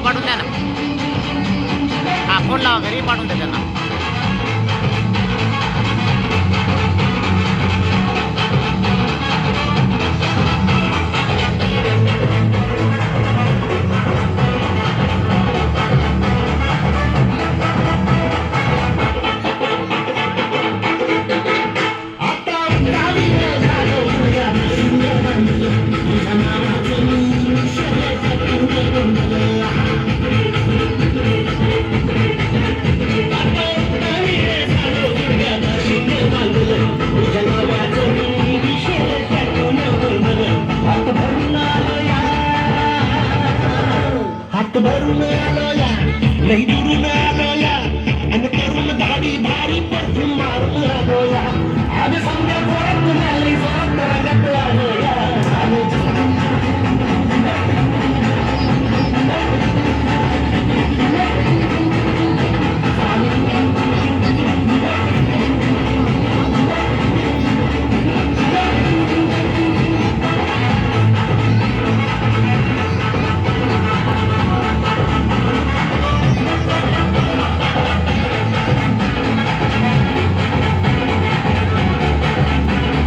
पाठवून द्या ना. हा फोन लावा, घरी पाठवून द्या त्यांना. भरून आलो या, लई दुरून आलो या, आणि करून दाढी भारी परतून मारून आलो या. आम्ही समजा